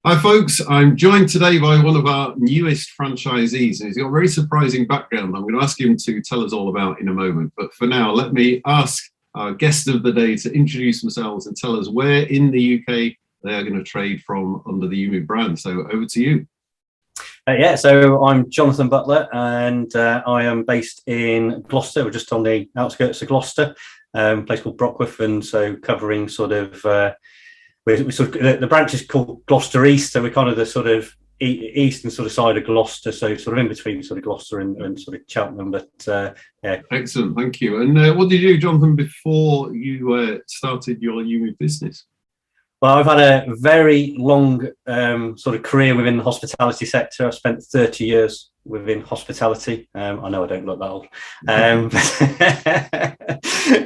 Hi folks, I'm joined today by one of our newest franchisees, and he's got a very surprising background I'm going to ask him to tell us all about in a moment. But for now, let me ask our guest of the day to introduce themselves and tell us where in the UK they are going to trade from under the EweMove brand. So over to you. So I'm Jonathan Butler, and I am based in Gloucester. We're just on the outskirts of Gloucester, a place called Brockworth, and so covering sort of the branch is called Gloucester East, so we're kind of the sort of eastern sort of side of Gloucester, so sort of in between sort of Gloucester and sort of Cheltenham. But yeah. Excellent, thank you. And what did you do, Jonathan, before you started your EweMove business? Well, I've had a very long sort of career within the hospitality sector. I've spent 30 years within hospitality. I know I don't look that old.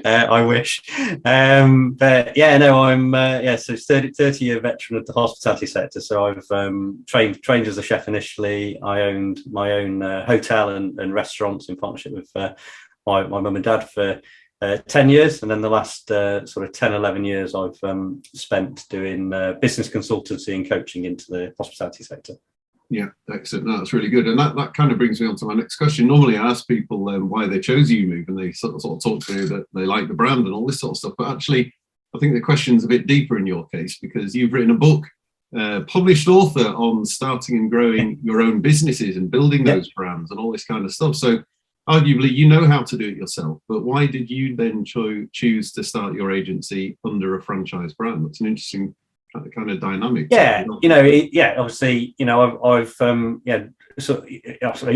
I wish. But yeah, no, I'm so 30-year veteran of the hospitality sector. So I've trained as a chef initially. I owned my own hotel and restaurants in partnership with my mum and dad for 10 years, and then the last sort of 10-11 years I've spent doing business consultancy and coaching into the hospitality sector. Yeah, excellent. No, that's really good. And that kind of brings me on to my next question. Normally I ask people why they chose EweMove, and they sort of talk to me that they like the brand and all this sort of stuff. But actually, I think the question's a bit deeper in your case, because you've written a book, published author on starting and growing your own businesses and building those brands and all this kind of stuff. So arguably, you know how to do it yourself, but why did you then choose to start your agency under a franchise brand? That's an interesting kind of dynamic. Yeah, obviously, I've so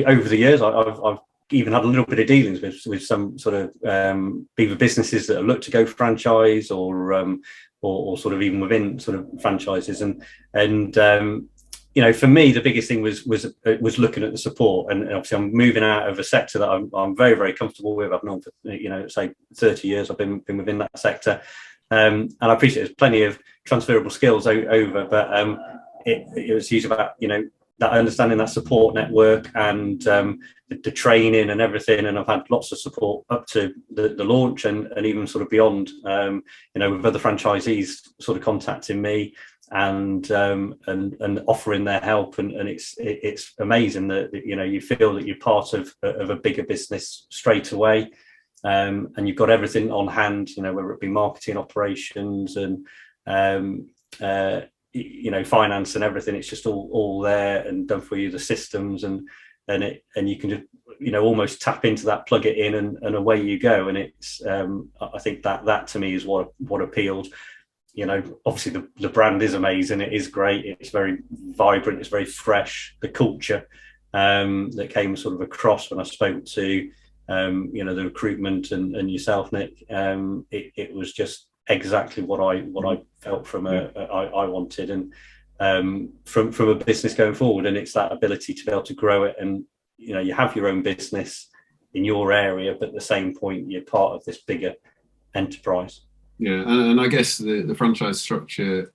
over the years, I've even had a little bit of dealings with some sort of either businesses that have looked to go franchise or sort of even within sort of franchises, and for me, the biggest thing was looking at the support, and obviously I'm moving out of a sector that I'm very, very comfortable with. I've known for say 30 years. I've been within that sector, and I appreciate there's plenty of transferable skills over, but it was usually about that understanding that support network and the training and everything. And I've had lots of support up to the launch and even sort of beyond. With other franchisees sort of contacting me and offering their help, and it's amazing that you feel that you're part of a bigger business straight away, and you've got everything on hand, whether it be marketing, operations, and finance and everything. It's just all there and done for you, the systems, and you can just almost tap into that, plug it in, and away you go. And it's I think that to me is what appealed. Obviously the brand is amazing. It is great. It's very vibrant. It's very fresh. The culture that came sort of across when I spoke to, the recruitment and yourself, Nick, it was just exactly what I felt from I wanted, and from a business going forward. And it's that ability to be able to grow it, and you have your own business in your area, but at the same point you're part of this bigger enterprise. Yeah, and I guess the franchise structure,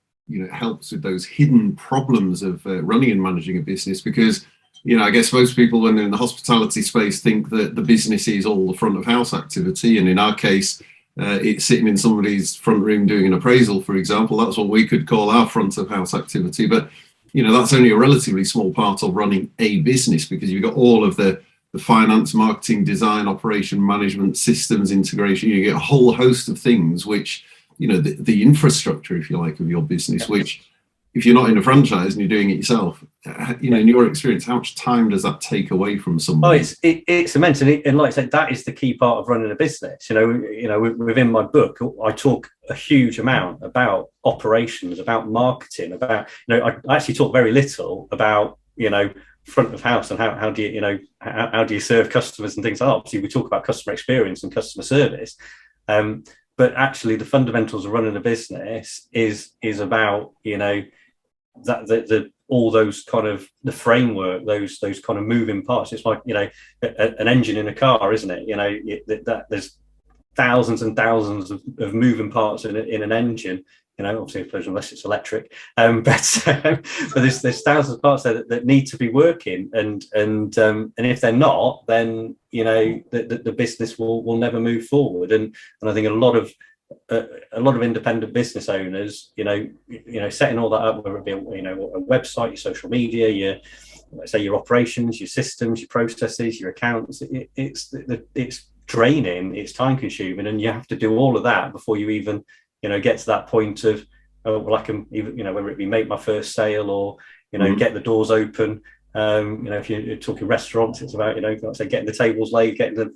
helps with those hidden problems of running and managing a business, because, I guess most people when they're in the hospitality space think that the business is all the front of house activity. And in our case, it's sitting in somebody's front room doing an appraisal, for example. That's what we could call our front of house activity. But, that's only a relatively small part of running a business, because you've got all of the finance, marketing, design, operation, management, systems integration. You get a whole host of things which, the infrastructure, if you like, of your business, which if you're not in a franchise and you're doing it yourself, in your experience, how much time does that take away from somebody? Oh, it's immense. And like I said, that is the key part of running a business. Within my book, I talk a huge amount about operations, about marketing, about, I actually talk very little about, front of house and how do you how do you serve customers and things like that. Obviously we talk about customer experience and customer service, but actually the fundamentals of running a business is about that the all those kind of the framework, those kind of moving parts. It's like an engine in a car, isn't it? That there's thousands and thousands of moving parts in an engine. Obviously, unless it's electric, but there's thousands of parts there that need to be working, and if they're not, then the business will never move forward. And I think a lot of a lot of independent business owners, setting all that up, whether it be a website, your social media, your operations, your systems, your processes, your accounts, it's draining, it's time consuming, and you have to do all of that before you even get to that point of, I can even, whether it be make my first sale or get the doors open. If you're talking restaurants, it's about like I say, getting the tables laid, getting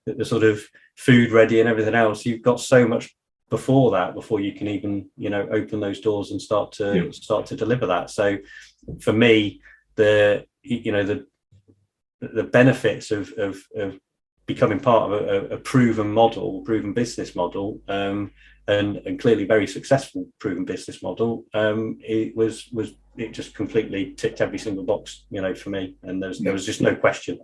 the sort of food ready and everything else. You've got so much before you can even open those doors and start to deliver that. So for me, the benefits of becoming part of a proven business model, and clearly very successful proven business model, it just completely ticked every single box for me, and there was just no question.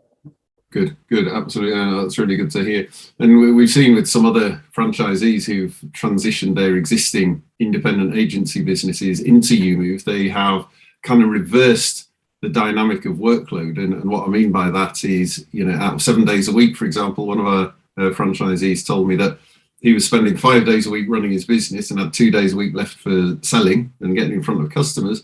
Good, absolutely. That's really good to hear. And we've seen with some other franchisees who've transitioned their existing independent agency businesses into EweMove, they have kind of reversed the dynamic of workload. And what I mean by that is, out of 7 days a week, for example, one of our franchisees told me that he was spending 5 days a week running his business and had 2 days a week left for selling and getting in front of customers.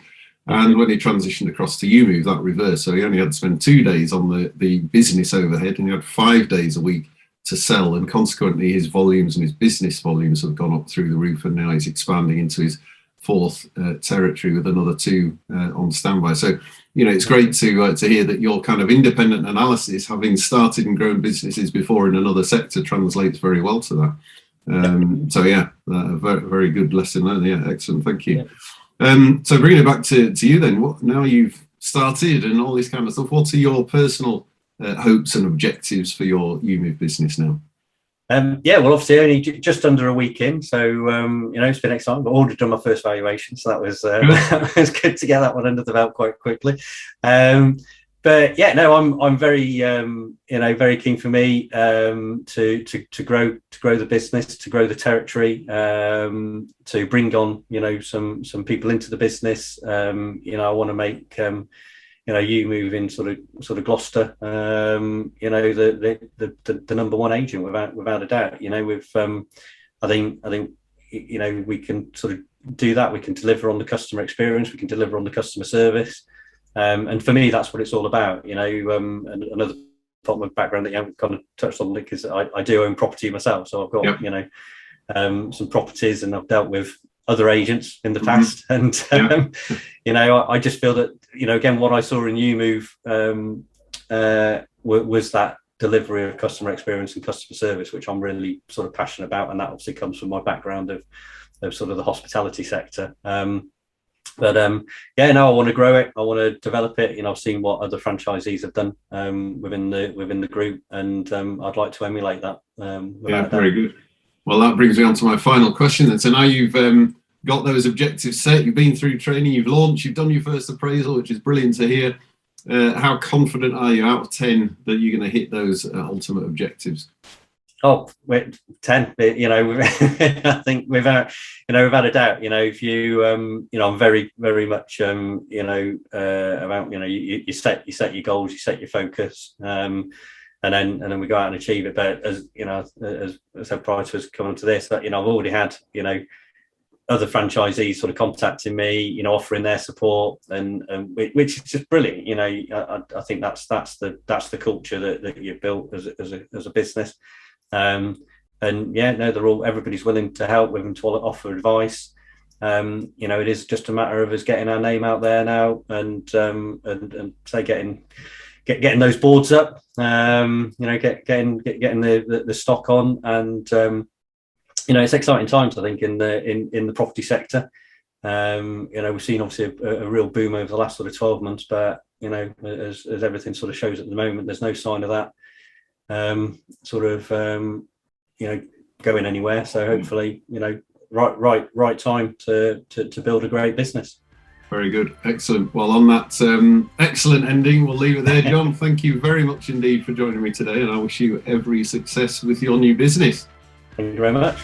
And when he transitioned across to EweMove, that reversed. So he only had to spend 2 days on the business overhead, and he had 5 days a week to sell. And consequently, his volumes and his business volumes have gone up through the roof. And now he's expanding into his fourth territory with another 2 on standby. So, it's great to hear that your kind of independent analysis, having started and grown businesses before in another sector, translates very well to that. So yeah, a very, very good lesson learned. Yeah, excellent. Thank you. So bringing it back to you then, now you've started and all this kind of stuff, what are your personal hopes and objectives for your EweMove business now? Well, obviously only just under a week in, so it's been exciting. I've already done my first valuation, so that was that was good to get that one under the belt quite quickly. But yeah, no, I'm very very keen for me to grow the business, to grow the territory, to bring on some people into the business. I want to make EweMove in sort of Gloucester, the number one agent without a doubt. I think we can sort of do that. We can deliver on the customer experience. We can deliver on the customer service. And for me, that's what it's all about. And another part of my background that you haven't kind of touched on, Nick, is I do own property myself. So I've got some properties, and I've dealt with other agents in the past. And I just feel that again, what I saw in EweMove was that delivery of customer experience and customer service, which I'm really sort of passionate about, and that obviously comes from my background of sort of the hospitality sector. But I want to grow it. I want to develop it. I've seen what other franchisees have done within the group, and I'd like to emulate that. Very good. Well, that brings me on to my final question. And so now you've got those objectives set, you've been through training, you've launched, you've done your first appraisal, which is brilliant to hear. How confident are you out of 10 that you're going to hit those ultimate objectives? Oh, 10. I think without a doubt. If you, I'm very, very much, about you set your goals, you set your focus, and then we go out and achieve it. But as as I said prior to us coming to this, that I've already had other franchisees sort of contacting me, offering their support, and which is just brilliant. I think that's the culture that you've built as a business. Everybody's willing to help with them, to offer advice. It is just a matter of us getting our name out there now, and say getting those boards up, getting the stock on, and it's exciting times, I think, in the property sector. We've seen obviously a real boom over the last sort of 12 months, but as everything sort of shows at the moment, there's no sign of that going anywhere. So hopefully, right time to build a great business. Very good, excellent. Well, on that excellent ending, we'll leave it there, John. Thank you very much indeed for joining me today, and I wish you every success with your new business. Thank you very much.